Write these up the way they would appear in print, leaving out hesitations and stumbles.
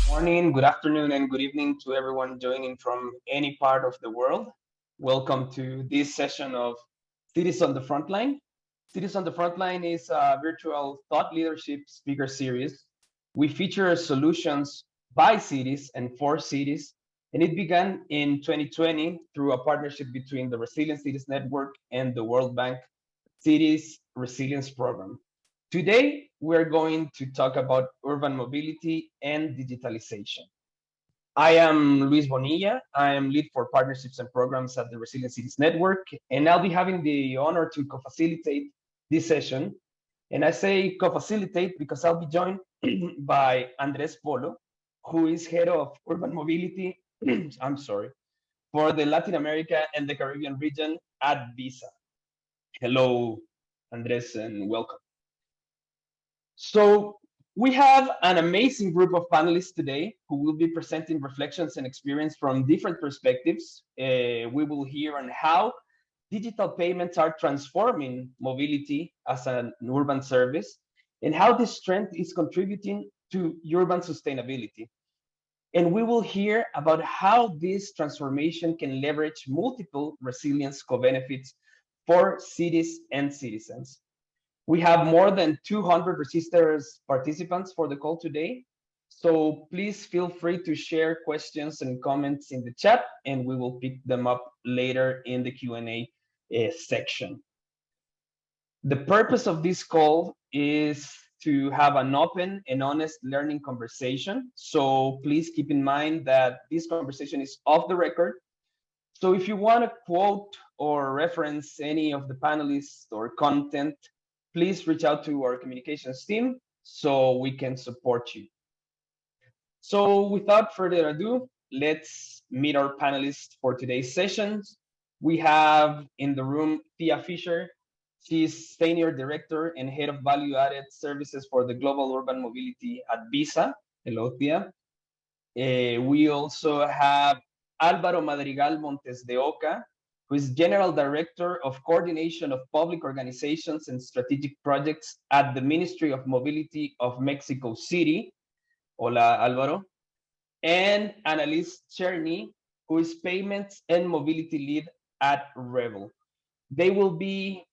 Morning, good afternoon, and good evening to everyone joining from any part of the world. Welcome to this session of Cities on the Frontline. Cities on the Frontline is a virtual thought leadership speaker series. We feature solutions by cities and for cities, and it began in 2020 through a partnership between the Resilient Cities Network and the World Bank Cities Resilience Program. Today, we're going to talk about urban mobility and digitalization. I am Luis Bonilla. I am lead for partnerships and programs at the Resilient Cities Network, and I'll be having the honor to co-facilitate this session. And I say co-facilitate because I'll be joined by Andres Polo, who is head of urban mobility, I'm sorry, for the Latin America and the Caribbean region at Visa. Hello, Andres, and welcome. So we have an amazing group of panelists today who will be presenting reflections and experience from different perspectives. We will hear on how digital payments are transforming mobility as an urban service and how this trend is contributing to urban sustainability. And we will hear about how this transformation can leverage multiple resilience co-benefits for cities and citizens. We have more than 200 registered participants for the call today. So please feel free to share questions and comments in the chat, and we will pick them up later in the Q&A section. The purpose of this call is to have an open and honest learning conversation. So please keep in mind that this conversation is off the record. So if you want to quote or reference any of the panelists or content, please reach out to our communications team so we can support you. So without further ado, let's meet our panelists for today's sessions. We have in the room Thea Fisher. She's Senior Director and Head of Value-Added Services for the Global Urban Mobility at Visa. Hello, Thea. We also have Álvaro Madrigal Montes de Oca, who is General Director of Coordination of Public Organizations and Strategic Projects at the Ministry of Mobility of Mexico City. Hola, Álvaro. And Annalise Czerny, who is Payments and Mobility Lead at Rebel. They will be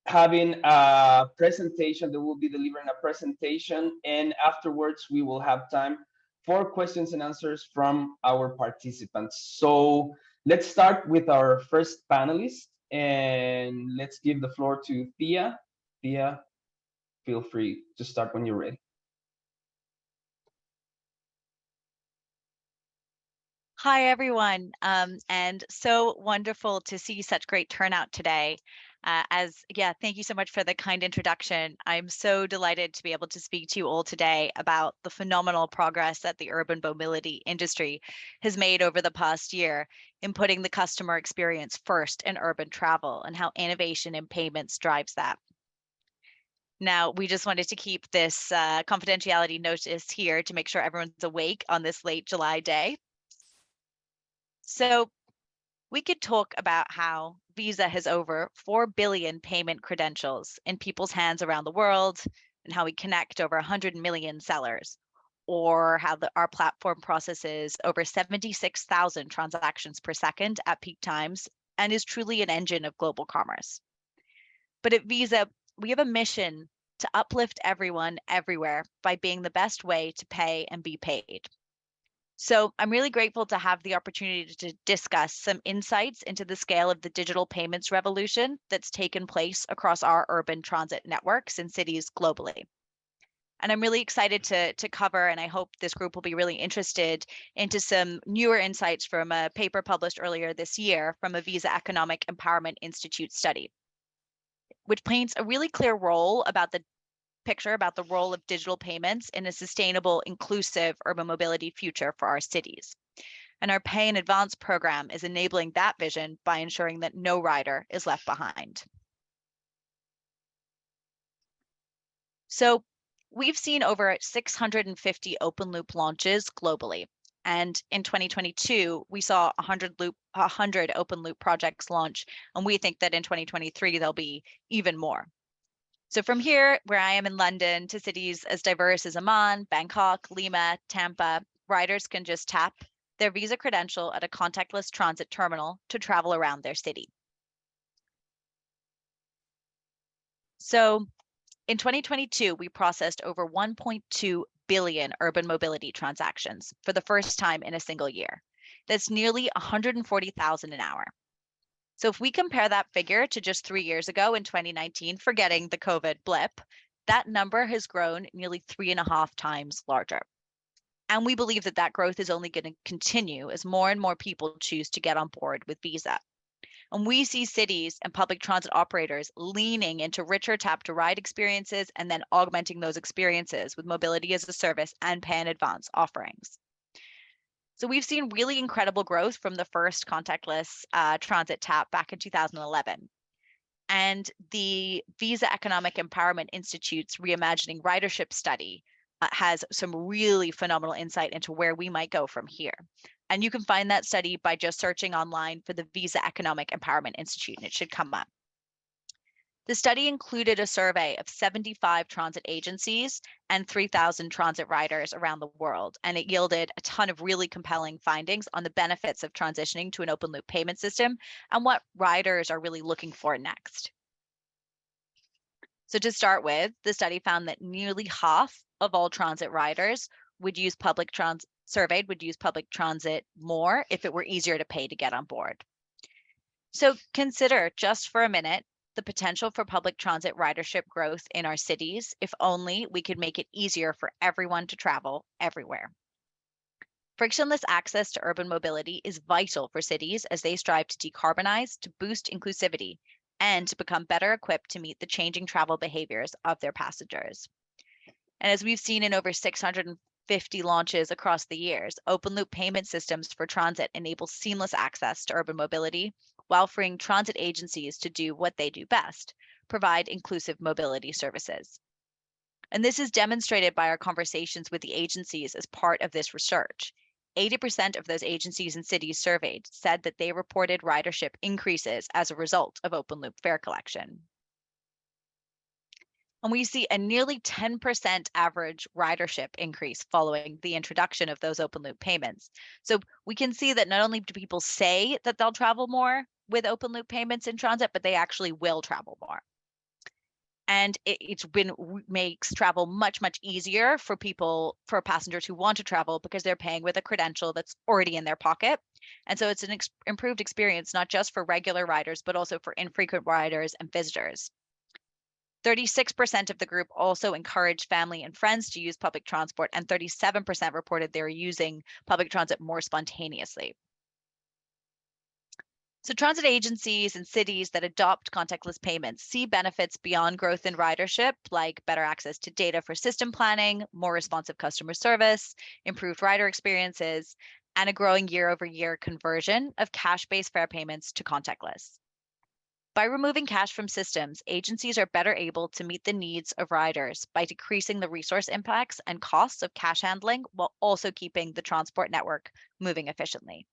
having a presentation, they will be delivering a presentation, and afterwards we will have time for questions and answers from our participants. So let's start with our first panelist, and let's give the floor to Thea. Thea, feel free to start when you're ready. Hi, everyone, and so wonderful to see such great turnout today. Thank you so much for the kind introduction. I'm so delighted to be able to speak to you all today about the phenomenal progress that the urban mobility industry has made over the past year in putting the customer experience first in urban travel and how innovation in payments drives that. Now, we just wanted to keep this confidentiality notice here to make sure everyone's awake on this late July day. So we could talk about how Visa has over 4 billion payment credentials in people's hands around the world and how we connect over 100 million sellers, or how our platform processes over 76,000 transactions per second at peak times and is truly an engine of global commerce. But at Visa, we have a mission to uplift everyone everywhere by being the best way to pay and be paid. So I'm really grateful to have the opportunity to discuss some insights into the scale of the digital payments revolution that's taken place across our urban transit networks in cities globally. And I'm really excited to cover, and I hope this group will be really interested into some newer insights from a paper published earlier this year from a Visa Economic Empowerment Institute study, which paints a really clear picture about the role of digital payments in a sustainable, inclusive urban mobility future for our cities. And our Pay in Advance program is enabling that vision by ensuring that no rider is left behind. So we've seen over 650 open loop launches globally, And in 2022, we saw 100 open loop projects launch, and we think that in 2023 there'll be even more. So from here, where I am in London, to cities as diverse as Amman, Bangkok, Lima, Tampa, riders can just tap their visa credential at a contactless transit terminal to travel around their city. So in 2022, we processed over 1.2 billion urban mobility transactions for the first time in a single year. That's nearly 140,000 an hour. So if we compare that figure to just 3 years ago in 2019, forgetting the COVID blip, that number has grown nearly 3.5 times larger. And we believe that that growth is only going to continue as more and more people choose to get on board with Visa. And we see cities and public transit operators leaning into richer tap to ride experiences and then augmenting those experiences with mobility as a service and pay in advance offerings. So we've seen really incredible growth from the first contactless transit tap back in 2011. And the Visa Economic Empowerment Institute's Reimagining Ridership study has some really phenomenal insight into where we might go from here. And you can find that study by just searching online for the Visa Economic Empowerment Institute, and it should come up. The study included a survey of 75 transit agencies and 3,000 transit riders around the world, and it yielded a ton of really compelling findings on the benefits of transitioning to an open loop payment system and what riders are really looking for next. So to start with, the study found that nearly half of all transit riders surveyed would use public transit more if it were easier to pay to get on board. So consider just for a minute the potential for public transit ridership growth in our cities if only we could make it easier for everyone to travel everywhere. Frictionless access to urban mobility is vital for cities as they strive to decarbonize, to boost inclusivity, and to become better equipped to meet the changing travel behaviors of their passengers. And as we've seen in over 650 launches across the years, open loop payment systems for transit enable seamless access to urban mobility while freeing transit agencies to do what they do best, provide inclusive mobility services. And this is demonstrated by our conversations with the agencies as part of this research. 80% of those agencies and cities surveyed said that they reported ridership increases as a result of open loop fare collection. And we see a nearly 10% average ridership increase following the introduction of those open loop payments. So we can see that not only do people say that they'll travel more with open loop payments in transit, but they actually will travel more. And it makes travel much, much easier for passengers who want to travel because they're paying with a credential that's already in their pocket. And so it's an improved experience, not just for regular riders, but also for infrequent riders and visitors. 36% of the group also encouraged family and friends to use public transport, and 37% reported they were using public transit more spontaneously. So transit agencies and cities that adopt contactless payments see benefits beyond growth in ridership, like better access to data for system planning, more responsive customer service, improved rider experiences, and a growing year-over-year conversion of cash-based fare payments to contactless. By removing cash from systems, agencies are better able to meet the needs of riders by decreasing the resource impacts and costs of cash handling while also keeping the transport network moving efficiently.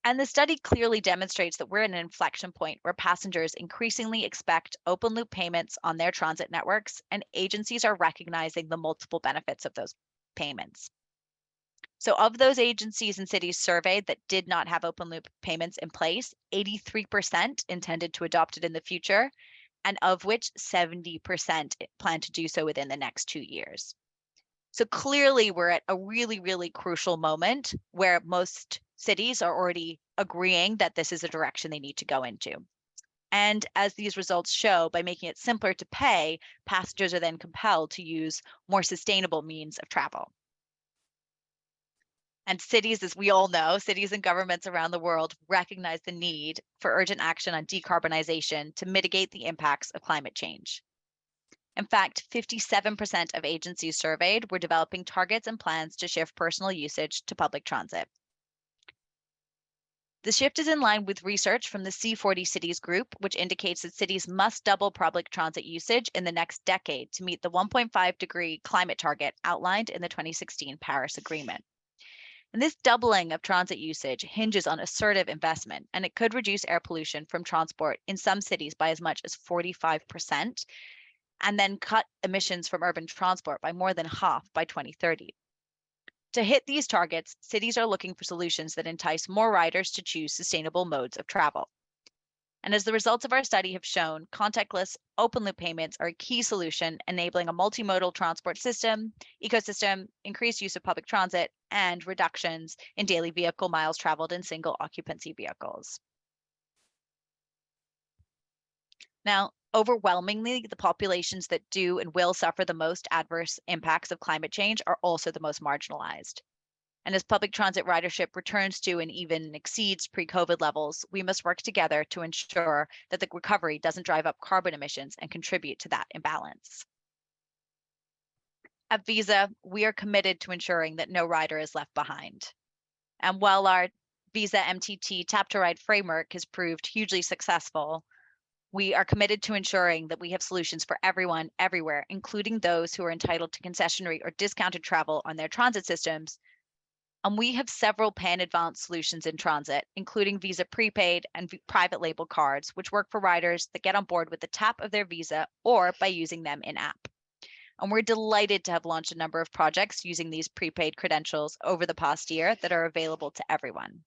And the study clearly demonstrates that we're at an inflection point where passengers increasingly expect open loop payments on their transit networks, and agencies are recognizing the multiple benefits of those payments. So of those agencies and cities surveyed that did not have open loop payments in place, 83% intended to adopt it in the future, and of which 70% plan to do so within the next 2 years. So clearly we're at a really, really crucial moment where most cities are already agreeing that this is a direction they need to go into. And as these results show, by making it simpler to pay, passengers are then compelled to use more sustainable means of travel. And cities, as we all know, cities and governments around the world recognize the need for urgent action on decarbonization to mitigate the impacts of climate change. In fact, 57% of agencies surveyed were developing targets and plans to shift personal usage to public transit. The shift is in line with research from the C40 Cities group, which indicates that cities must double public transit usage in the next decade to meet the 1.5-degree climate target outlined in the 2016 Paris Agreement. And this doubling of transit usage hinges on assertive investment, and it could reduce air pollution from transport in some cities by as much as 45%, and then cut emissions from urban transport by more than half by 2030. To hit these targets, cities are looking for solutions that entice more riders to choose sustainable modes of travel. And as the results of our study have shown, contactless open loop payments are a key solution, enabling a multimodal transport ecosystem, increased use of public transit, and reductions in daily vehicle miles traveled in single occupancy vehicles. Now, overwhelmingly, the populations that do and will suffer the most adverse impacts of climate change are also the most marginalized. And as public transit ridership returns to and even exceeds pre-COVID levels, we must work together to ensure that the recovery doesn't drive up carbon emissions and contribute to that imbalance. At Visa, we are committed to ensuring that no rider is left behind. And while our Visa MTT Tap to Ride framework has proved hugely successful, we are committed to ensuring that we have solutions for everyone, everywhere, including those who are entitled to concessionary or discounted travel on their transit systems. And we have several pan-advanced solutions in transit, including Visa prepaid and private label cards, which work for riders that get on board with the tap of their Visa or by using them in-app. And we're delighted to have launched a number of projects using these prepaid credentials over the past year that are available to everyone.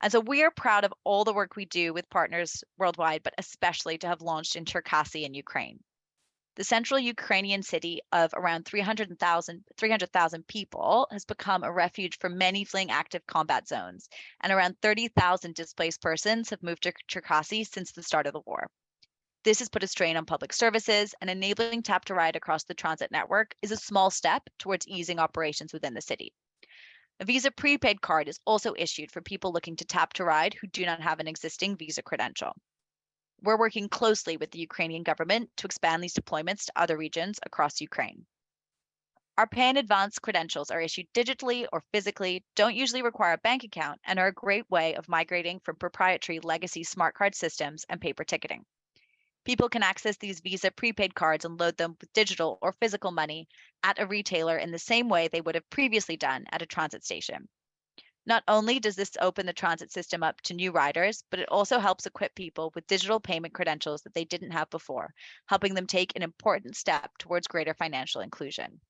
And so we are proud of all the work we do with partners worldwide, but especially to have launched in Czerny in Ukraine. The central Ukrainian city of around 300,000 people has become a refuge for many fleeing active combat zones, and around 30,000 displaced persons have moved to Czerny since the start of the war. This has put a strain on public services, and enabling tap to ride across the transit network is a small step towards easing operations within the city. A Visa prepaid card is also issued for people looking to tap to ride who do not have an existing Visa credential. We're working closely with the Ukrainian government to expand these deployments to other regions across Ukraine. Our pan-advanced credentials are issued digitally or physically, don't usually require a bank account, and are a great way of migrating from proprietary legacy smart card systems and paper ticketing. People can access these Visa prepaid cards and load them with digital or physical money at a retailer in the same way they would have previously done at a transit station. Not only does this open the transit system up to new riders, but it also helps equip people with digital payment credentials that they didn't have before, helping them take an important step towards greater financial inclusion.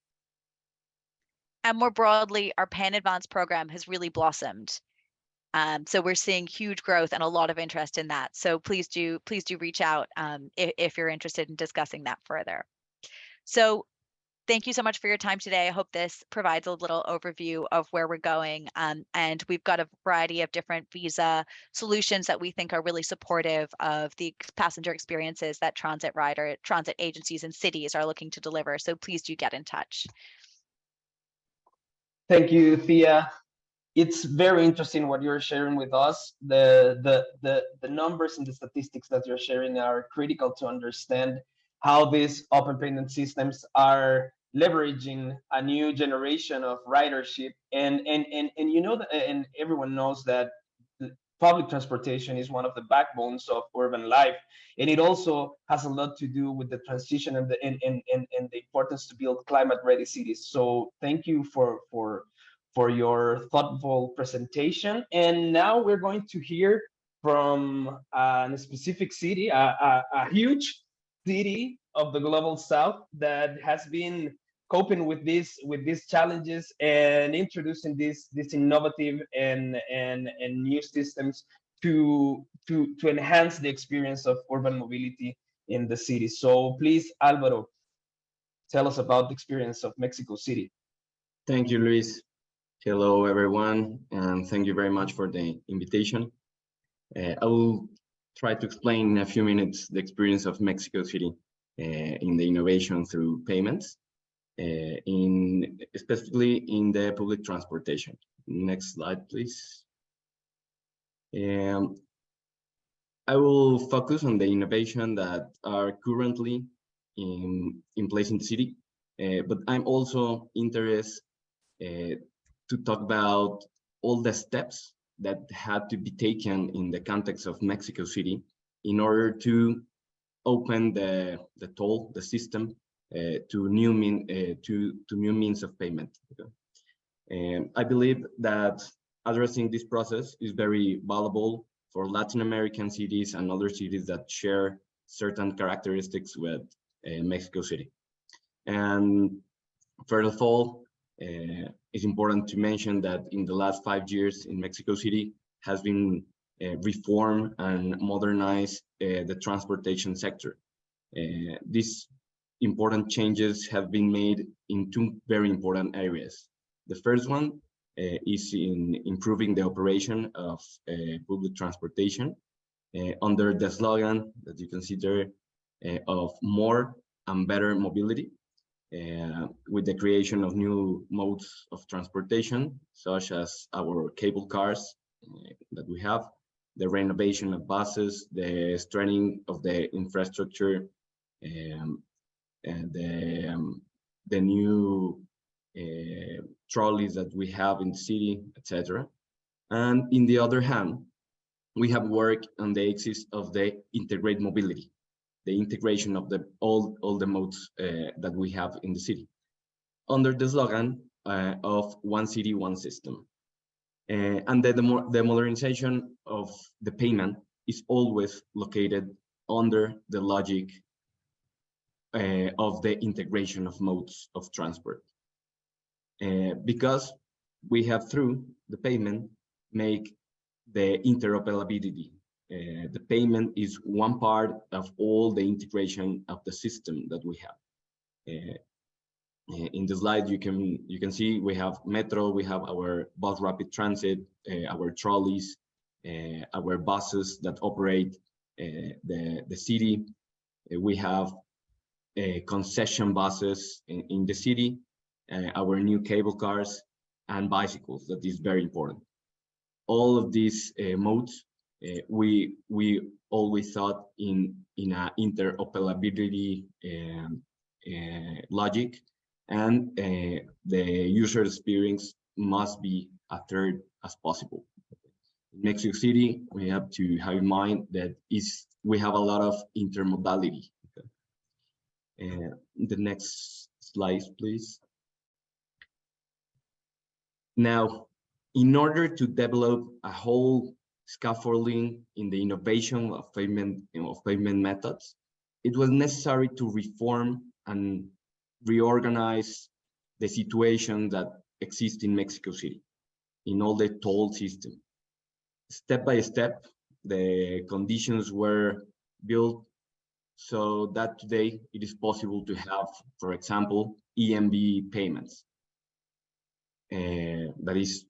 And more broadly, our Pan Advance program has really blossomed. So we're seeing huge growth and a lot of interest in that. So please do reach out if you're interested in discussing that further. So thank you so much for your time today. I hope this provides a little overview of where we're going. And we've got a variety of different Visa solutions that we think are really supportive of the passenger experiences that transit agencies and cities are looking to deliver. So please do get in touch. Thank you, Thea. It's very interesting what you're sharing with us. The numbers and the statistics that you're sharing are critical to understand how these open payment systems are leveraging a new generation of ridership. And you know that, and everyone knows that public transportation is one of the backbones of urban life, and it also has a lot to do with the transition and the importance to build climate ready cities. So thank you for your thoughtful presentation. And now we're going to hear from a specific city, a huge city of the global south that has been coping with these challenges and introducing these innovative and new systems to enhance the experience of urban mobility in the city. So please, Álvaro, tell us about the experience of Mexico City. Thank you, Luis. Hello, everyone, and thank you very much for the invitation. I will try to explain in a few minutes the experience of Mexico City in the innovation through payments, specifically in the public transportation. Next slide, please. I will focus on the innovation that are currently in place in the city, but I'm also interested to talk about all the steps that had to be taken in the context of Mexico City in order to open the toll, the system, to new means of payment. And I believe that addressing this process is very valuable for Latin American cities and other cities that share certain characteristics with Mexico City. And first of all, it's important to mention that in the last 5 years in Mexico City has been reformed and modernized the transportation sector. These important changes have been made in 2 very important areas. The first one is in improving the operation of public transportation under the slogan that you can see there of more and better mobility, with the creation of new modes of transportation, such as our cable cars that we have, the renovation of buses, the strengthening of the infrastructure, and the new trolleys that we have in the city, etc. And in the other hand, we have worked on the axis of the integrated mobility, the integration of all the modes that we have in the city, under the slogan of one city, one system. And the modernization of the payment is always located under the logic of the integration of modes of transport. Because we have, through the payment, make the interoperability. The payment is one part of all the integration of the system that we have. In the slide, you can see we have metro, we have our bus rapid transit, our trolleys, our buses that operate the city. We have concession buses in the city, our new cable cars, and bicycles. That is very important. All of these modes, we always thought in a interoperability logic, and the user experience must be as third as possible. In Mexico City, we have to have in mind that we have a lot of intermodality. The next slide, please. Now, in order to develop a whole scaffolding in the innovation of payment methods, it was necessary to reform and reorganize the situation that exists in Mexico City, in all the toll system. Step by step, the conditions were built so that today it is possible to have, for example, EMV payments. That is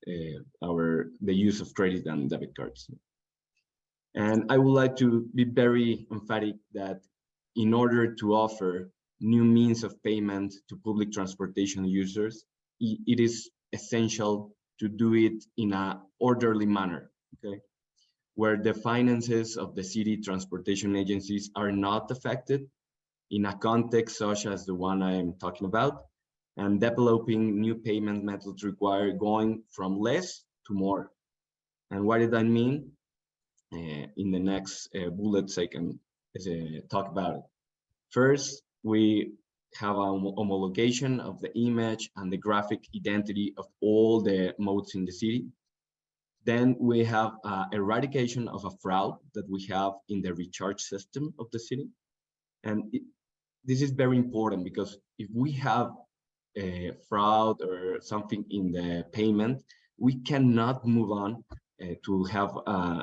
the use of credit and debit cards. And I would like to be very emphatic that in order to offer new means of payment to public transportation users, it is essential to do it in an orderly manner, okay? Where the finances of the city transportation agencies are not affected, in a context such as the one I am talking about, and developing new payment methods require going from less to more. And what did I mean? In the next bullets I can talk about it. First, we have a homologation of the image and the graphic identity of all the modes in the city. Then we have eradication of a fraud that we have in the recharge system of the city. And this is very important, because if we have a fraud or something in the payment, we cannot move on to have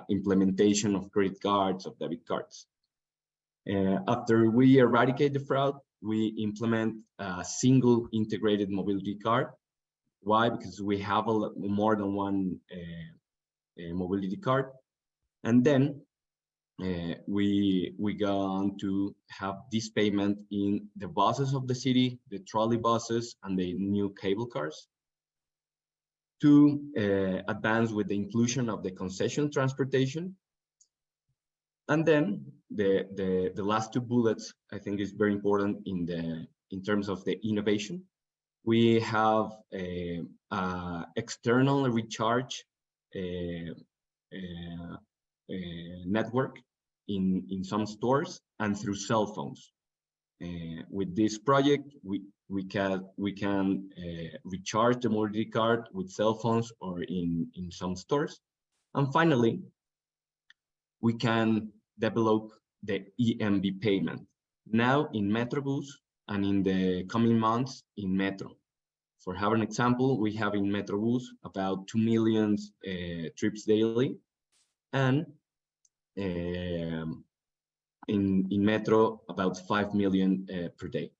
implementation of credit cards, of debit cards. After we eradicate the fraud, we implement a single integrated mobility card. Why? Because we have more than one mobility card. And then we go on to have this payment in the buses of the city, the trolley buses, and the new cable cars, to advance with the inclusion of the concession transportation. And then the last 2 bullets, I think, is very important in terms of the innovation. We have a external recharge network in some stores and through cell phones. With this project, we can recharge the mobility card with cell phones or in some stores. And finally, we can develop the EMB payment now in Metrobus and in the coming months in Metro. For have an example, we have in Metrobus about 2 million trips daily, and in Metro about 5 million per day.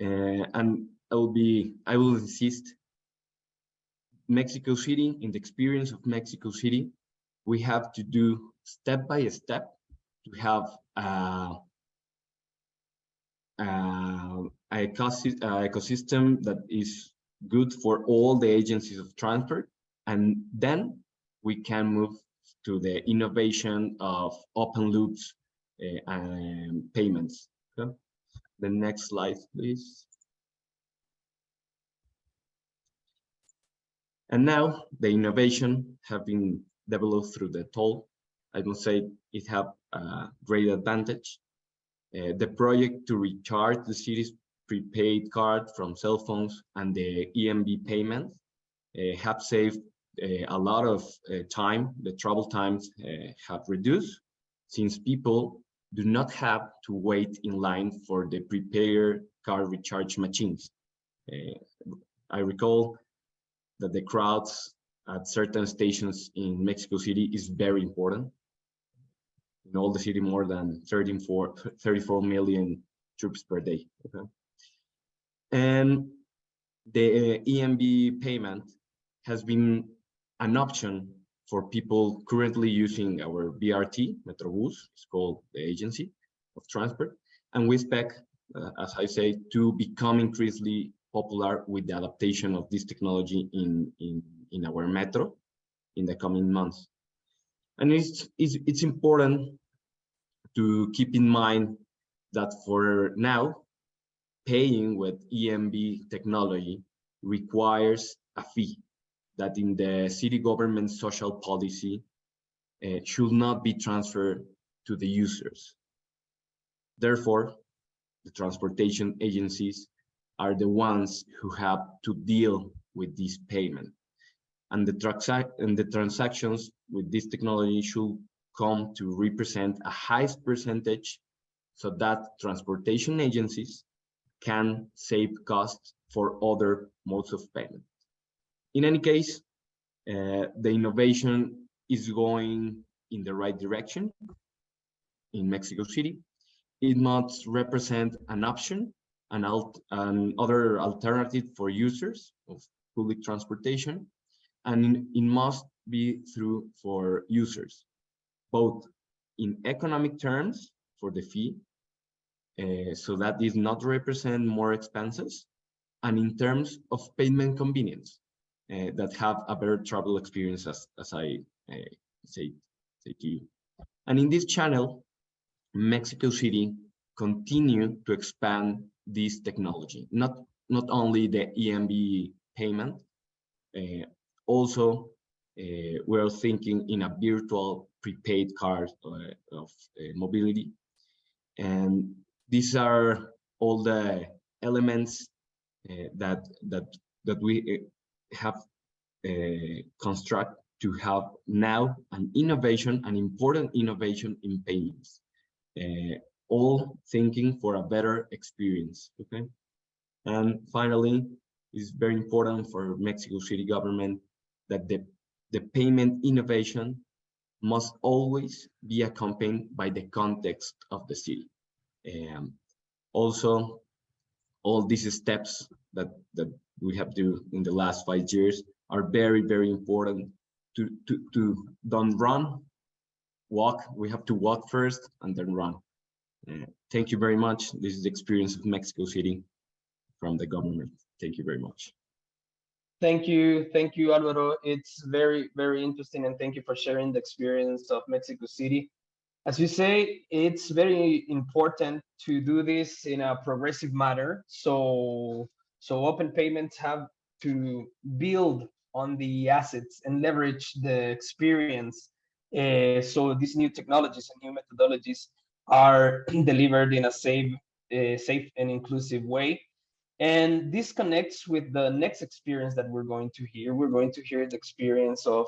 And I will insist, Mexico City, in the experience of Mexico City, we have to do step by step to have ecosystem that is good for all the agencies of transport, and then we can move to the innovation of open loops and payments. Okay? The next slide, please. And now the innovation have been developed through the toll. I must say it have a great advantage. The project to recharge the city's prepaid card from cell phones and the EMB payments have saved a lot of time. The travel times have reduced since people do not have to wait in line for the prepaid card recharge machines. I recall that the crowds at certain stations in Mexico City is very important. In all the city, more than 34 million trips per day. Okay? And the EMB payment has been an option for people currently using our BRT, Metrobus, it's called the agency of transport. And we expect, as I say, to become increasingly popular with the adaptation of this technology in our metro in the coming months. And it's important to keep in mind that for now, paying with EMB technology requires a fee that in the city government social policy should not be transferred to the users. Therefore, the transportation agencies are the ones who have to deal with this payment. And the transactions with this technology should come to represent a highest percentage so that transportation agencies can save costs for other modes of payment. In any case, the innovation is going in the right direction in Mexico City. It must represent an option, another alternative for users of public transportation, and it must be through for users, both in economic terms for the fee, so that does not represent more expenses, and in terms of payment convenience, that have a better travel experience, as I say to you. And in this channel, Mexico City continue to expand this technology, not only the EMB payment, also we are thinking in a virtual prepaid card of mobility. And these are all the elements that we have construct to have now an important innovation in payments, all thinking for a better experience. Okay, and finally, it's very important for Mexico City government that the payment innovation must always be accompanied by the context of the city. Also, all these steps that we have do in the last 5 years are very, very important to don't run, walk. We have to walk first and then run. Thank you very much. This is the experience of Mexico City from the government. Thank you very much. Thank you, Álvaro. It's very, very interesting, and thank you for sharing the experience of Mexico City. As you say, it's very important to do this in a progressive manner. So open payments have to build on the assets and leverage the experience. So these new technologies and new methodologies are delivered in a safe and inclusive way. And this connects with the next experience that we're going to hear. We're going to hear the experience of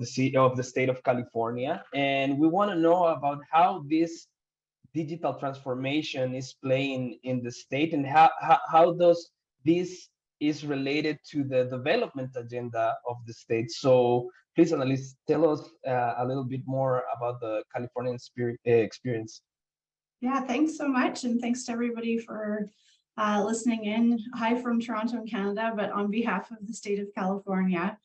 the state of California, and we want to know about how this digital transformation is playing in the state, and how does this is related to the development agenda of the state. So please, Annalise, tell us a little bit more about the Californian experience. Yeah, thanks so much. And thanks to everybody for listening in. Hi from Toronto, Canada, but on behalf of the state of California.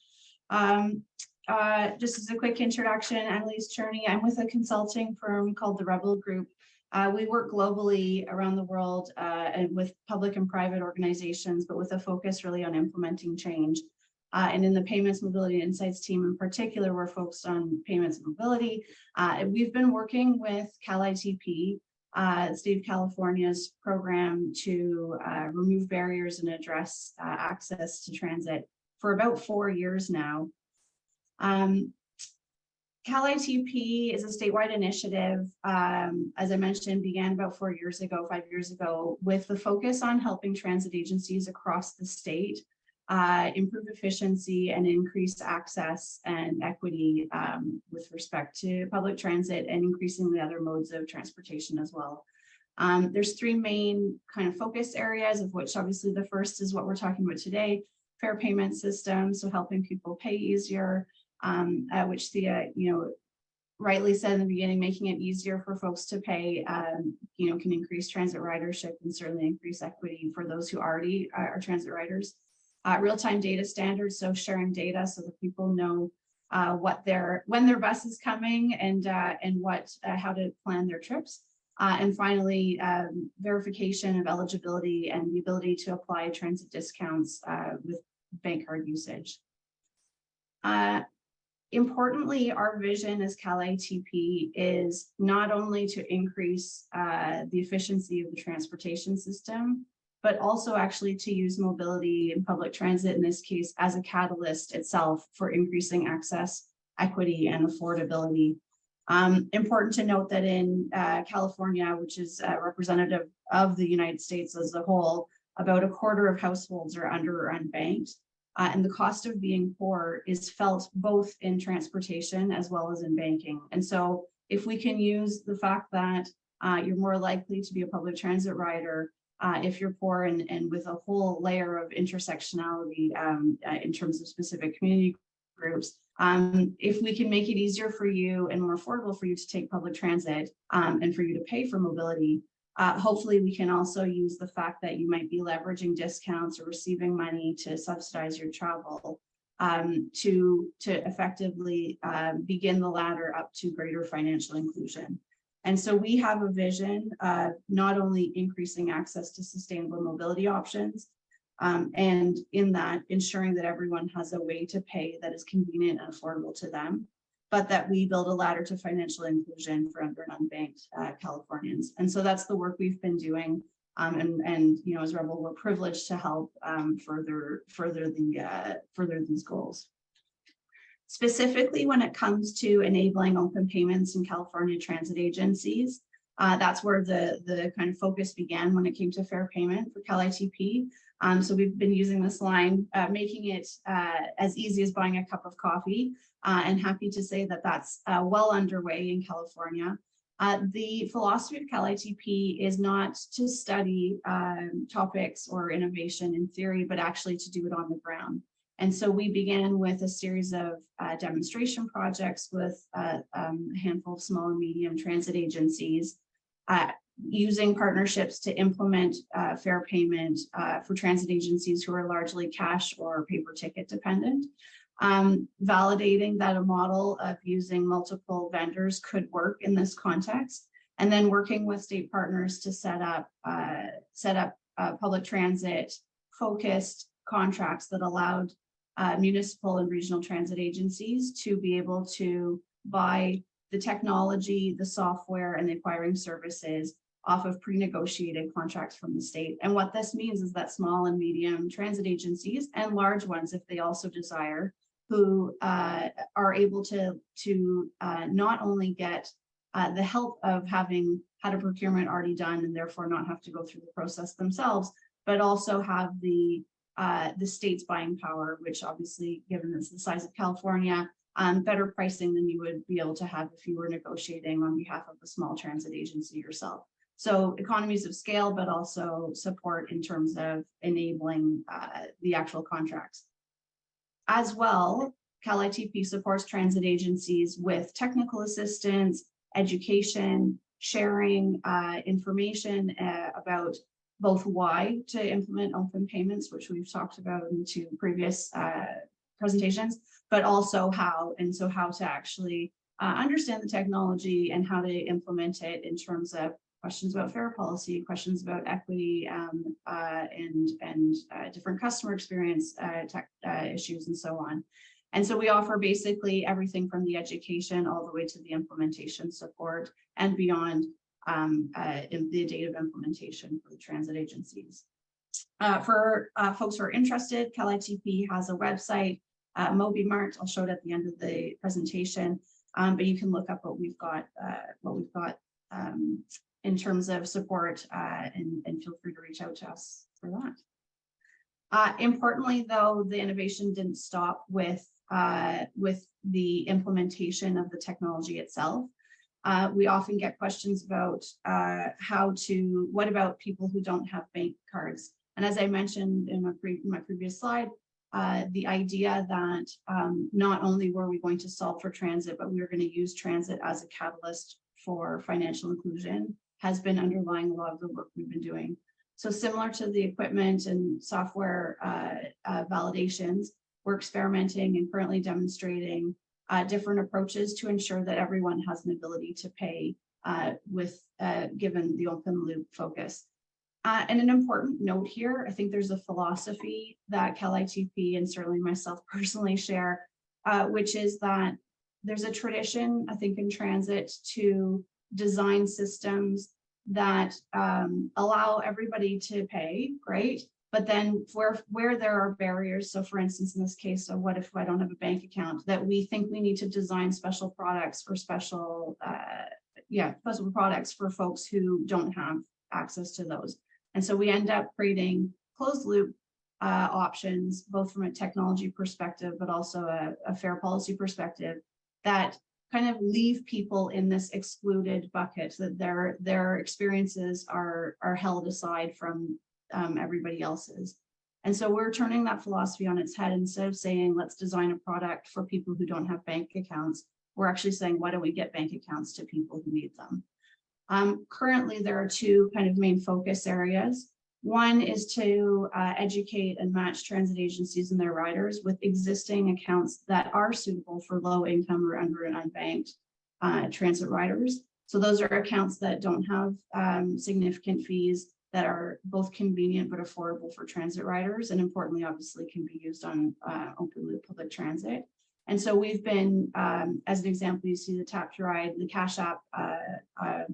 Just as a quick introduction, Annalise Czerny. I'm with a consulting firm called the Rebel Group. We work globally around the world and with public and private organizations, but with a focus really on implementing change. And in the Payments Mobility Insights team in particular, we're focused on payments and mobility. We've been working with CalITP, the state of California's program to remove barriers and address access to transit for about 4 years now. CalITP is a statewide initiative, as I mentioned, began about 5 years ago, with the focus on helping transit agencies across the state improve efficiency and increase access and equity with respect to public transit and increasingly other modes of transportation as well. There's 3 main kind of focus areas, of which obviously the first is what we're talking about today, fair payment system, so helping people pay easier, which Thea, rightly said in the beginning, making it easier for folks to pay, can increase transit ridership and certainly increase equity for those who already are transit riders. Real-time data standards, so sharing data so that people know when their bus is coming and how to plan their trips. And finally, verification of eligibility and the ability to apply transit discounts with bank card usage. Importantly, our vision as CalITP is not only to increase the efficiency of the transportation system, but also actually to use mobility and public transit, in this case, as a catalyst itself for increasing access, equity, and affordability. Important to note that in California, which is representative of the United States as a whole, about 1/4 of households are under or unbanked. And the cost of being poor is felt both in transportation as well as in banking. And so if we can use the fact that you're more likely to be a public transit rider if you're poor, and with a whole layer of intersectionality in terms of specific community groups, if we can make it easier for you and more affordable for you to take public transit and for you to pay for mobility, hopefully we can also use the fact that you might be leveraging discounts or receiving money to subsidize your travel to effectively begin the ladder up to greater financial inclusion. And so we have a vision of not only increasing access to sustainable mobility options, and in that ensuring that everyone has a way to pay that is convenient and affordable to them, but that we build a ladder to financial inclusion for under and unbanked Californians. And so that's the work we've been doing. And as Rebel, we're privileged to help further these goals. Specifically, when it comes to enabling open payments in California transit agencies, that's where the kind of focus began when it came to fair payment for CalITP. So we've been using this line, making it as easy as buying a cup of coffee, and happy to say that that's well underway in California. The philosophy of CalITP is not to study topics or innovation in theory, but actually to do it on the ground. And so we began with a series of demonstration projects with a handful of small and medium transit agencies, using partnerships to implement fair payment for transit agencies who are largely cash or paper ticket dependent, validating that a model of using multiple vendors could work in this context, and then working with state partners to set up public transit focused contracts that allowed municipal and regional transit agencies to be able to buy the technology, the software, and the acquiring services off of pre-negotiated contracts from the state. And what this means is that small and medium transit agencies and large ones, if they also desire, who are able to not only get the help of having had a procurement already done and therefore not have to go through the process themselves, but also have the state's buying power, which obviously, given this the size of California, better pricing than you would be able to have if you were negotiating on behalf of a small transit agency yourself. So economies of scale, but also support in terms of enabling the actual contracts. As well, CalITP supports transit agencies with technical assistance, education, sharing information about both why to implement open payments, which we've talked about in the two previous presentations, but also how, and so how to actually understand the technology and how to implement it in terms of questions about fare policy, questions about equity, and different customer experience tech issues, and so on. And so we offer basically everything from the education all the way to the implementation support and beyond in the date of implementation for the transit agencies. For folks who are interested, CalITP has a website, MobiMart. I'll show it at the end of the presentation, but you can look up what we've got in terms of support, and feel free to reach out to us for that. Importantly, though, the innovation didn't stop with the implementation of the technology itself. We often get questions about what about people who don't have bank cards? And as I mentioned in my previous slide, the idea that not only were we going to solve for transit, but we were going to use transit as a catalyst for financial inclusion has been underlying a lot of the work we've been doing. So similar to the equipment and software validations, we're experimenting and currently demonstrating different approaches to ensure that everyone has an ability to pay given the open loop focus. And an important note here, I think there's a philosophy that CalITP and certainly myself personally share, which is that there's a tradition, I think, in transit to design systems that allow everybody to pay, right? But then where there are barriers, so for instance, in this case, so what if I don't have a bank account, that we think we need to design special products for special products for folks who don't have access to those. And so we end up creating closed loop options, both from a technology perspective, but also a fair policy perspective, that kind of leave people in this excluded bucket, that their experiences are held aside from everybody else's. And so we're turning that philosophy on its head. Instead of saying, let's design a product for people who don't have bank accounts, we're actually saying, why don't we get bank accounts to people who need them? Currently, there are two kind of main focus areas. One is to educate and match transit agencies and their riders with existing accounts that are suitable for low income or under and unbanked transit riders. So those are accounts that don't have significant fees, that are both convenient but affordable for transit riders, and importantly, obviously, can be used on open loop public transit. And so we've been, as an example, you see the Tap to Ride, the Cash App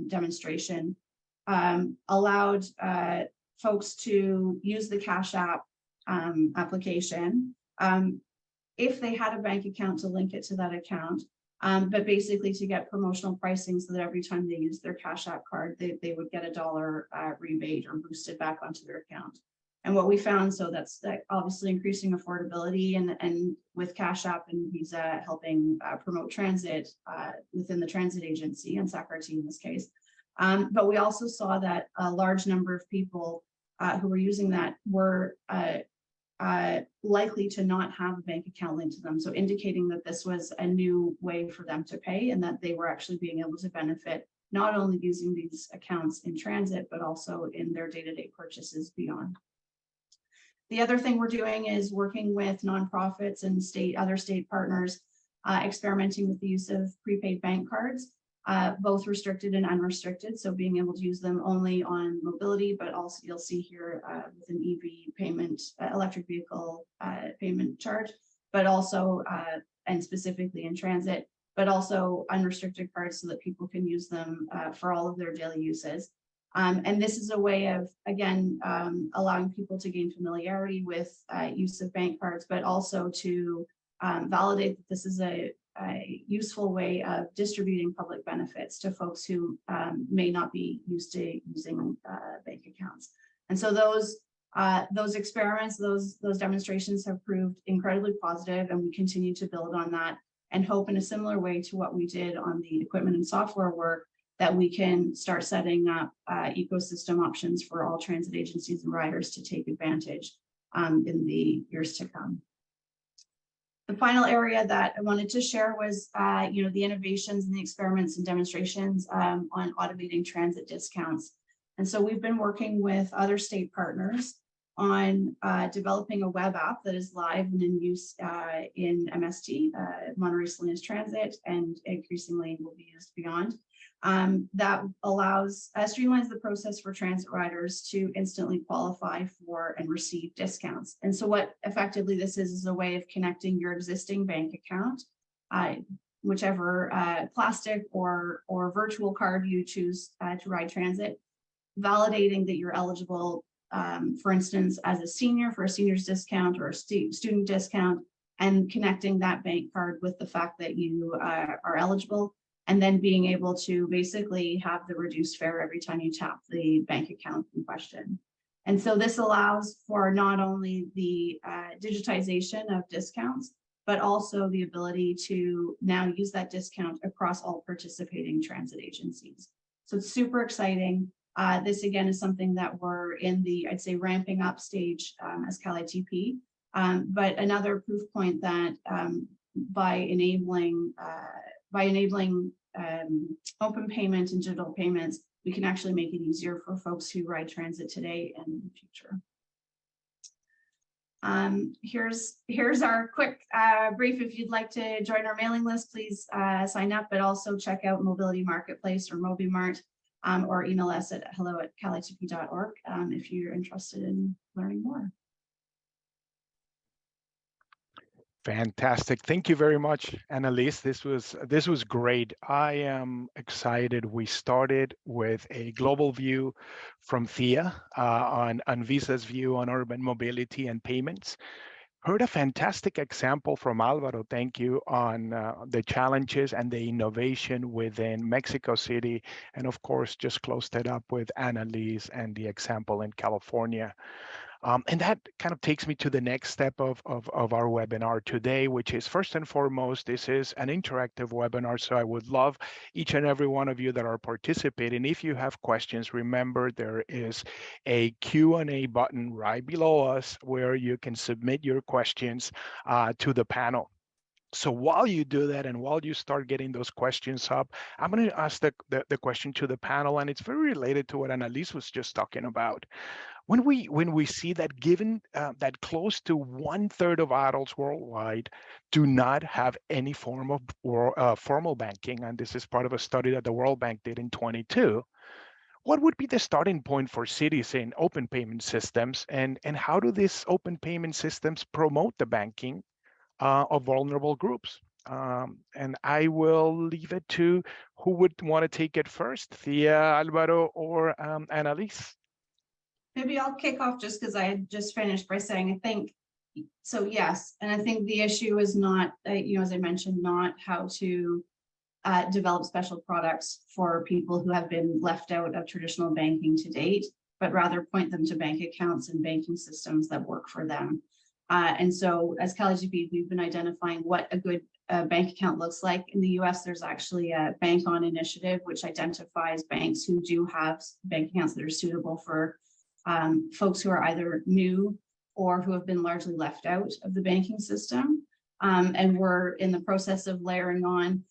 demonstration, allowed folks to use the Cash App application if they had a bank account, to link it to that account, but basically to get promotional pricing so that every time they use their Cash App card, they would get $1 rebate or boosted back onto their account. And what we found, so that's obviously increasing affordability, and with Cash App and Visa helping promote transit within the transit agency and SACRT in this case. But we also saw that a large number of people who were using that were likely to not have a bank account linked to them. So indicating that this was a new way for them to pay, and that they were actually being able to benefit not only using these accounts in transit, but also in their day-to-day purchases beyond. The other thing we're doing is working with nonprofits and other state partners, experimenting with the use of prepaid bank cards, both restricted and unrestricted. So being able to use them only on mobility, but also you'll see here with an EV payment, electric vehicle payment charge, but also, and specifically in transit, but also unrestricted cards so that people can use them for all of their daily uses. And this is a way of, again, allowing people to gain familiarity with use of bank cards, but also to validate that this is a useful way of distributing public benefits to folks who may not be used to using bank accounts. And so those experiments, those demonstrations have proved incredibly positive, and we continue to build on that and hope in a similar way to what we did on the equipment and software work that we can start setting up ecosystem options for all transit agencies and riders to take advantage in the years to come. The final area that I wanted to share was, the innovations and the experiments and demonstrations on automating transit discounts. And so we've been working with other state partners on developing a web app that is live and in use in MST, Monterey Transit, and increasingly will be used beyond. That allows, streamlines the process for transit riders to instantly qualify for and receive discounts. And so what effectively this is a way of connecting your existing bank account, whichever plastic or virtual card you choose to ride transit, validating that you're eligible, for instance, as a senior for a senior's discount or a student discount, and connecting that bank card with the fact that you are eligible, and then being able to basically have the reduced fare every time you tap the bank account in question. And so this allows for not only the digitization of discounts, but also the ability to now use that discount across all participating transit agencies. So it's super exciting. This again is something that we're in the, I'd say, ramping up stage as CalITP, but another proof point that by enabling open payment and digital payments, we can actually make it easier for folks who ride transit today and in the future. Here's our quick brief. If you'd like to join our mailing list, please sign up, but also check out Mobility Marketplace or MobiMart, or email us at hello@calitp.org if you're interested in learning more. Fantastic. Thank you very much, Annalise. This was great. I am excited. We started with a global view from Thea on Visa's view on urban mobility and payments. Heard a fantastic example from Álvaro, thank you, on the challenges and the innovation within Mexico City. And of course, just closed it up with Annalise and the example in California. And that kind of takes me to the next step of our webinar today, which is first and foremost, this is an interactive webinar. So I would love each and every one of you that are participating. If you have questions, remember there is a Q&A button right below us where you can submit your questions to the panel. So while you do that and while you start getting those questions up, I'm going to ask the question to the panel, and it's very related to what Annalise was just talking about. When we see that given that close to 1/3 of adults worldwide do not have any form of formal banking, and this is part of a study that the World Bank did in 2022, what would be the starting point for cities in open payment systems, and how do these open payment systems promote the banking of vulnerable groups? And I will leave it to who would want to take it first, Thea, Álvaro, or Annalise. Maybe I'll kick off just because I had just finished by saying, I think, so yes, and I think the issue is not, as I mentioned, not how to develop special products for people who have been left out of traditional banking to date, but rather point them to bank accounts and banking systems that work for them. And so as CalITP, we've been identifying what a good bank account looks like. In the US, there's actually a Bank On initiative, which identifies banks who do have bank accounts that are suitable for folks who are either new or who have been largely left out of the banking system. And we're in the process of layering on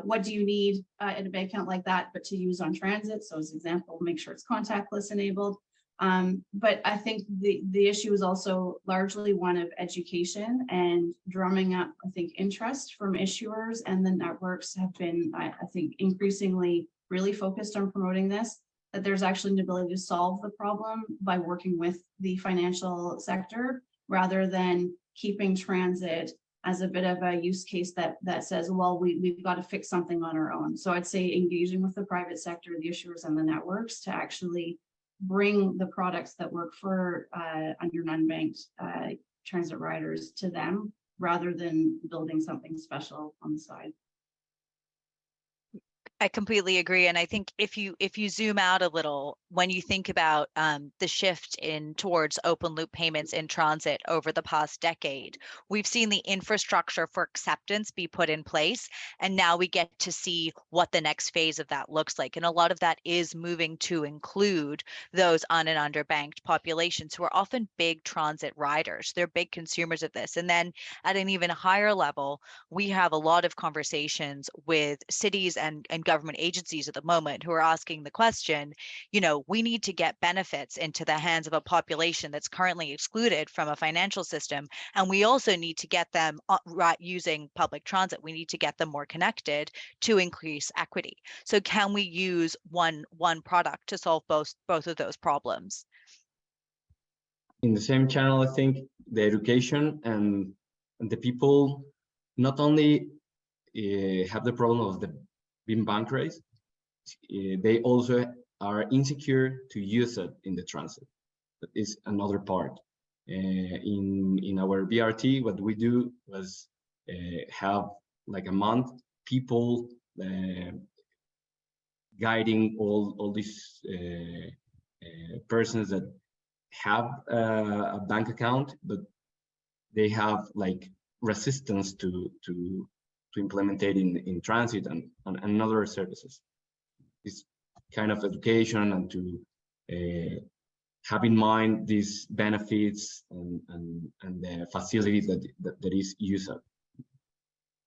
what do you need in a bank account like that, but to use on transit. So as an example, make sure it's contactless enabled. But I think the issue is also largely one of education and drumming up, I think, interest from issuers, and the networks have been, I think, increasingly really focused on promoting this, that there's actually an ability to solve the problem by working with the financial sector rather than keeping transit as a bit of a use case that says, well, we've got to fix something on our own. So I'd say engaging with the private sector, the issuers and the networks to actually bring the products that work for under unbanked transit riders to them rather than building something special on the side. I completely agree. And I think if you zoom out a little, when you think about the shift towards open loop payments in transit over the past decade, we've seen the infrastructure for acceptance be put in place. And now we get to see what the next phase of that looks like. And a lot of that is moving to include those un- and underbanked populations who are often big transit riders. They're big consumers of this. And then at an even higher level, we have a lot of conversations with cities and government agencies at the moment who are asking the question, we need to get benefits into the hands of a population that's currently excluded from a financial system. And we also need to get them using public transit. We need to get them more connected to increase equity. So can we use one product to solve both of those problems? In the same channel, I think the education and the people not only have the problem of being bank raised, they also are insecure to use it in the transit. That is another part. In our BRT, what we do was have like a month people guiding all these persons that have a bank account, but they have like resistance to implement it in transit and other services. This kind of education and to have in mind these benefits and the facilities that is used.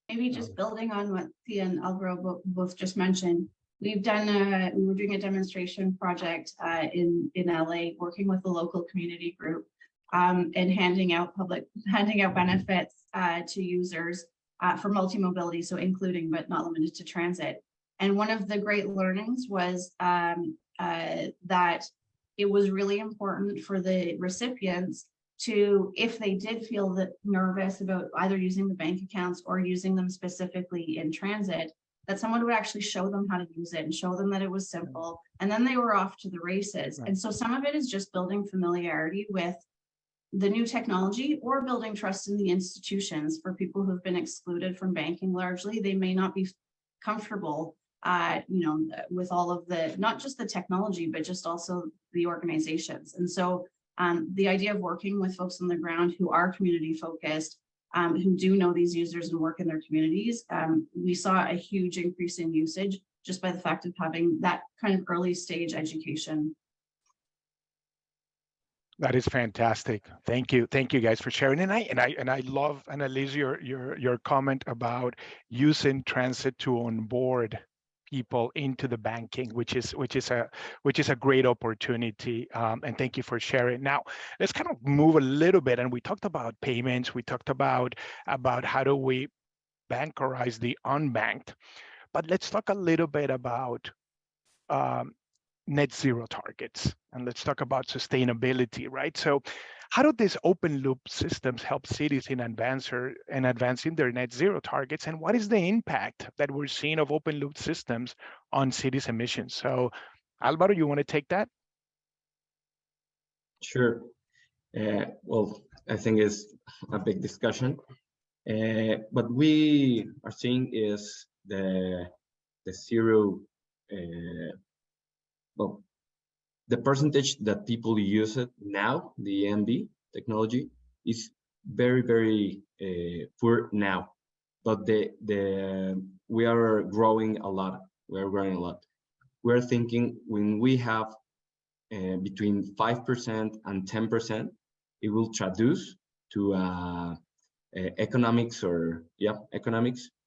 Maybe just building on what Thea and Álvaro both just mentioned, we were doing a demonstration project in LA, working with the local community group and handing out benefits to users for multi-mobility, so including but not limited to transit. And one of the great learnings was that it was really important for the recipients to, if they did feel nervous about either using the bank accounts or using them specifically in transit, that someone would actually show them how to use it and show them that it was simple. And then they were off to the races. Right. And so some of it is just building familiarity with the new technology or building trust in the institutions. For people who've been excluded from banking largely, they may not be comfortable with all of not just the technology, but just also the organizations. And so the idea of working with folks on the ground who are community focused, who do know these users and work in their communities, we saw a huge increase in usage just by the fact of having that kind of early stage education. That is fantastic. Thank you guys for sharing. And I love, Annalise, your comment about using transit to onboard people into the banking, which is a great opportunity. And thank you for sharing. Now, let's kind of move a little bit. And we talked about payments. We talked about how do we bankerize the unbanked. But let's talk a little bit about net zero targets, and let's talk about sustainability, right? So how do these open loop systems help cities in advancing their net zero targets, and what is the impact that we're seeing of open loop systems on cities' emissions? So Álvaro, you want to take that? Sure. Well, I think it's a big discussion. What we are seeing is the zero, well, the percentage that people use it now, the EMB technology, is very, very poor now. But we are growing a lot. We're thinking when we have between 5% and 10%, it will traduce to economics,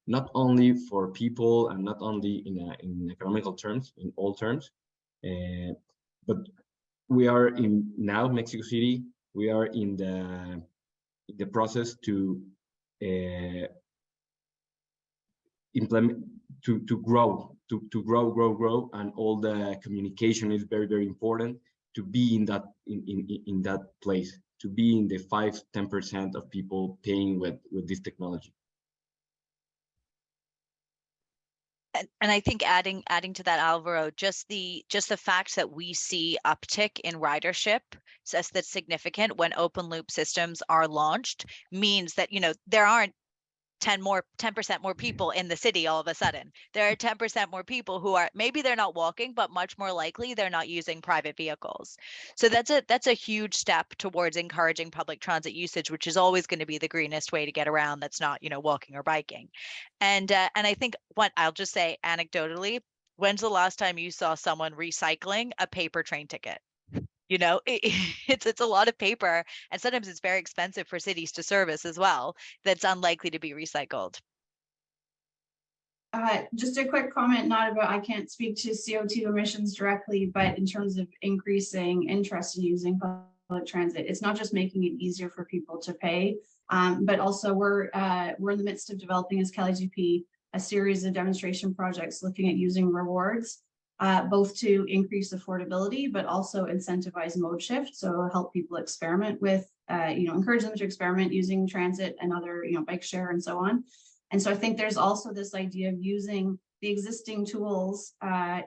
not only for people and not only in economical terms, in all terms, but we are now Mexico City. We are in the process to implement, to grow, and all the communication is very, very important to be in that place. to be in the 5–10% of people paying with this technology. And I think adding to that, Álvaro, just the fact that we see uptick in ridership says that's significant when open loop systems are launched means that, you know, there aren't 10% more people in the city all of a sudden. There are 10% more people who are, maybe they're not walking, but much more likely they're not using private vehicles. So that's a huge step towards encouraging public transit usage, which is always going to be the greenest way to get around that's not, you know, walking or biking. And I think what I'll just say anecdotally, when's the last time you saw someone recycling a paper train ticket? You know, it's a lot of paper, and sometimes it's very expensive for cities to service as well. That's unlikely to be recycled. Just a quick comment, not about, I can't speak to CO2 emissions directly, but in terms of increasing interest in using public transit, it's not just making it easier for people to pay, but also we're in the midst of developing as CaliGP a series of demonstration projects looking at using rewards, both to increase affordability, but also incentivize mode shift. So help people experiment with, encourage them to experiment using transit and other, bike share and so on. And so I think there's also this idea of using the existing tools, that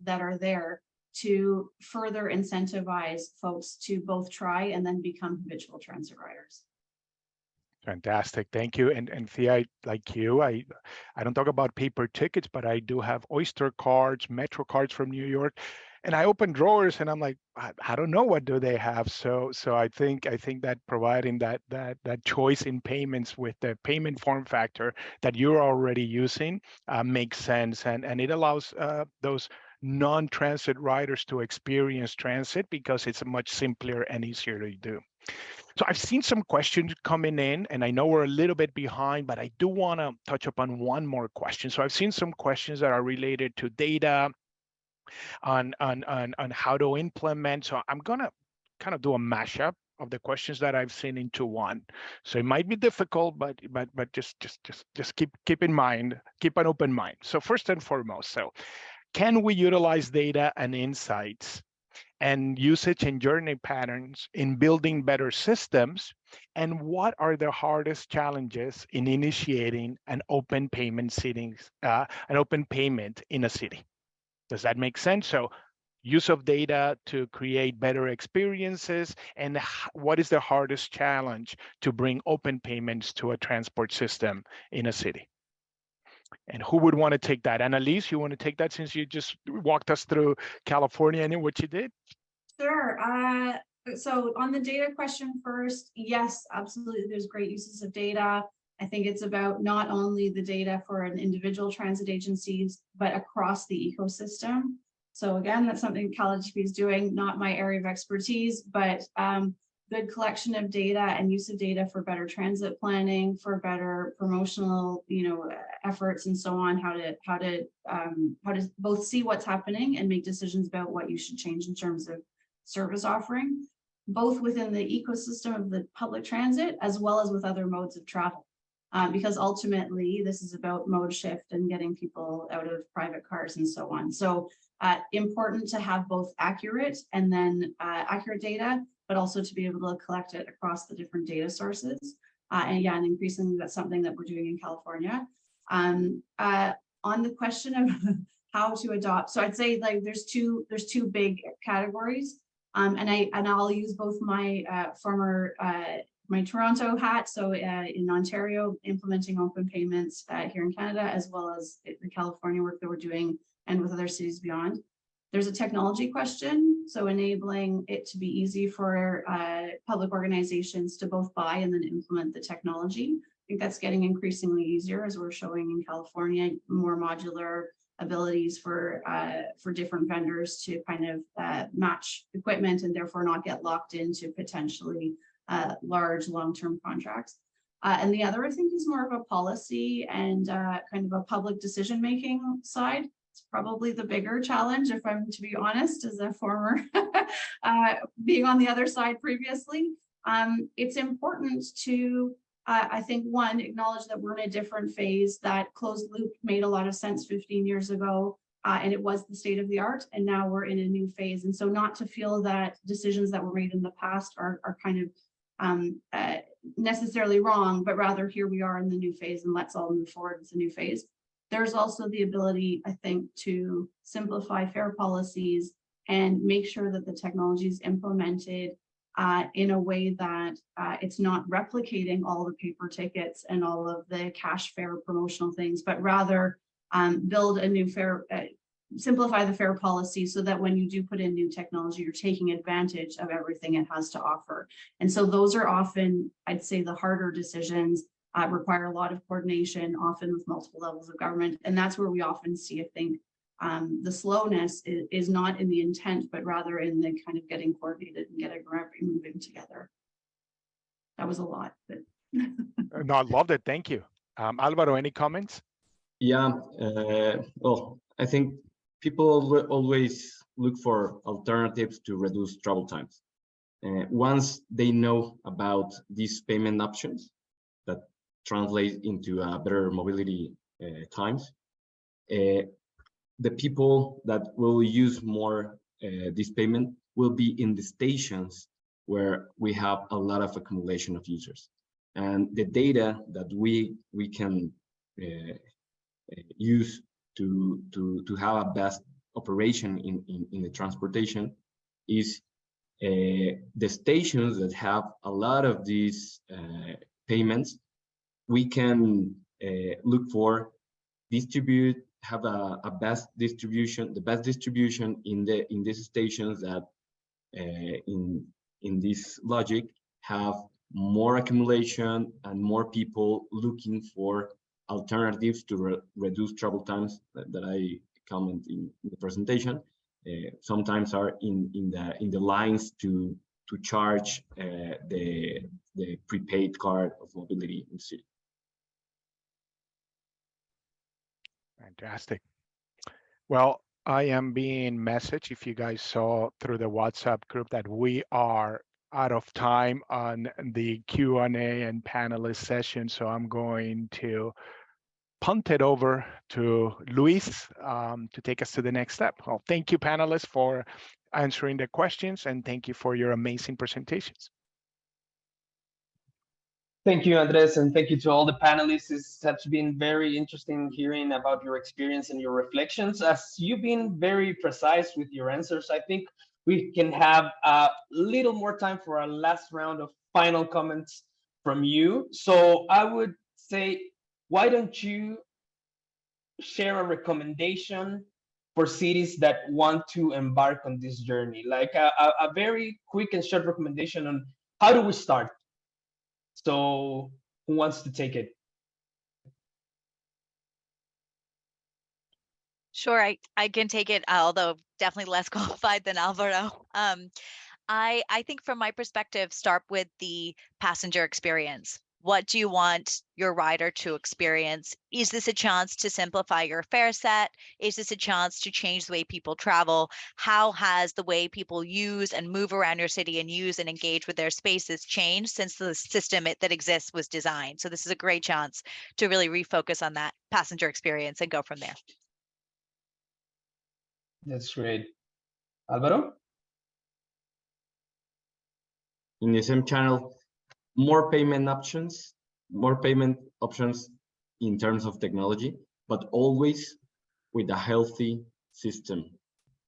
are there to further incentivize folks to both try and then become habitual transit riders. Fantastic, thank you. And Thea, like you, I don't talk about paper tickets, but I do have Oyster cards, Metro cards from New York, and I open drawers and I'm like, I don't know, what do they have? So I think that providing that choice in payments with the payment form factor that you're already using makes sense, and it allows those non-transit riders to experience transit because it's much simpler and easier to do. So I've seen some questions coming in, and I know we're a little bit behind, but I do want to touch upon one more question. So I've seen some questions that are related to data, on how to implement. So I'm gonna kind of do a mashup of the questions that I've seen into one. So it might be difficult, but just keep in mind, keep an open mind. So first and foremost, so can we utilize data and insights and usage and journey patterns in building better systems? And what are the hardest challenges in initiating an open payment in a city? Does that make sense? So use of data to create better experiences, and what is the hardest challenge to bring open payments to a transport system in a city? And who would want to take that? Annalise, you want to take that since you just walked us through California and what you did? Sure. So on the data question first, yes, absolutely. There's great uses of data. I think it's about not only the data for an individual transit agencies, but across the ecosystem. So again, that's something CaliGP is doing, not my area of expertise, but good collection of data and use of data for better transit planning, for better promotional, efforts and so on, how to both see what's happening and make decisions about what you should change in terms of service offering, both within the ecosystem of the public transit as well as with other modes of travel. Because ultimately this is about mode shift and getting people out of private cars and so on. So important to have both accurate and then accurate data, but also to be able to collect it across the different data sources. And increasingly that's something that we're doing in California. On the question of how to adopt, so I'd say like there's two big categories. And I'll use both my my Toronto hat, so in Ontario, implementing open payments here in Canada, as well as the California work that we're doing and with other cities beyond. There's a technology question, so enabling it to be easy for public organizations to both buy and then implement the technology. I think that's getting increasingly easier as we're showing in California, more modular abilities for different vendors to kind of match equipment and therefore not get locked into potentially large long-term contracts. And the other, I think, is more of a policy and kind of a public decision-making side. It's probably the bigger challenge, if I'm to be honest, as a former being on the other side previously. It's important to, I think, one, acknowledge that we're in a different phase, that closed loop made a lot of sense 15 years ago. and it was the state of the art, and now we're in a new phase. And so not to feel that decisions that were made in the past are kind of necessarily wrong, but rather here we are in the new phase and let's all move forward with the new phase. There's also the ability, I think, to simplify fare policies and make sure that the technology is implemented in a way that it's not replicating all the paper tickets and all of the cash fare promotional things, but rather build a new fare, simplify the fare policy so that when you do put in new technology, you're taking advantage of everything it has to offer. And so those are often, I'd say, the harder decisions, require a lot of coordination, often with multiple levels of government. And that's where we often see, I think, the slowness is not in the intent, but rather in the kind of getting coordinated and getting moving together. That was a lot, but No, I loved it. Thank you. Álvaro, any comments? Yeah, well, I think people always look for alternatives to reduce travel times. Once they know about these payment options that translate into better mobility times, the people that will use more this payment will be in the stations where we have a lot of accumulation of users. And the data that we can use to have a best operation in the transportation is the stations that have a lot of these payments. We can look for have a best distribution, the best distribution in these stations that in this logic have more accumulation and more people looking for alternatives to reduce travel times that I comment in the presentation. Sometimes are in the lines to charge the prepaid card of mobility in the city. Fantastic. Well, I am being messaged, if you guys saw through the WhatsApp group, that we are out of time on the Q&A and panelist session. So I'm going to punt it over to Luis to take us to the next step. Well, thank you, panelists, for answering the questions, and thank you for your amazing presentations. Thank you, Andres, and thank you to all the panelists. It has been very interesting hearing about your experience and your reflections. As you've been very precise with your answers, I think we can have a little more time for a last round of final comments from you. So I would say, why don't you share a recommendation for cities that want to embark on this journey? Like a very quick and short recommendation on how do we start? So who wants to take it? Sure, I can take it, although definitely less qualified than Álvaro. I think from my perspective, start with the passenger experience. What do you want your rider to experience? Is this a chance to simplify your fare set? Is this a chance to change the way people travel? How has the way people use and move around your city and use and engage with their spaces changed since the system that exists was designed? So this is a great chance to really refocus on that passenger experience and go from there. That's great. Álvaro? In the same channel, more payment options in terms of technology, but always with a healthy system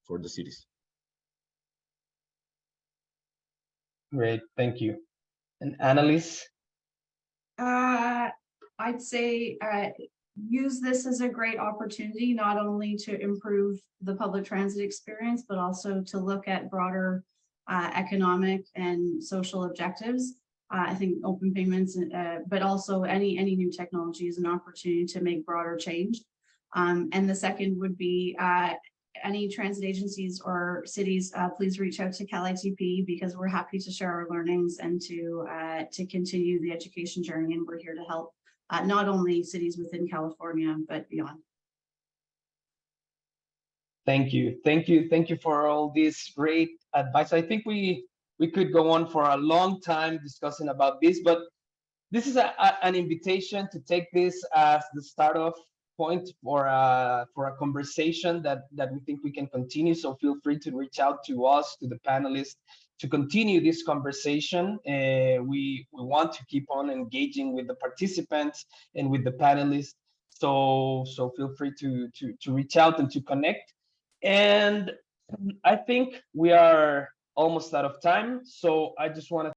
for the cities. Great, thank you. And Annalise? I'd say use this as a great opportunity, not only to improve the public transit experience, but also to look at broader economic and social objectives. I think open payments, but also any new technology is an opportunity to make broader change. And the second would be any transit agencies or cities, please reach out to CalITP, because we're happy to share our learnings and to continue the education journey. And we're here to help not only cities within California, but beyond. Thank you for all this great advice. I think we could go on for a long time discussing about this, but this is an invitation to take this as the start of point for a conversation that we think we can continue. So feel free to reach out to us, to the panelists, to continue this conversation. We want to keep on engaging with the participants and with the panelists. So feel free to reach out and to connect. And I think we are almost out of time. So I just want to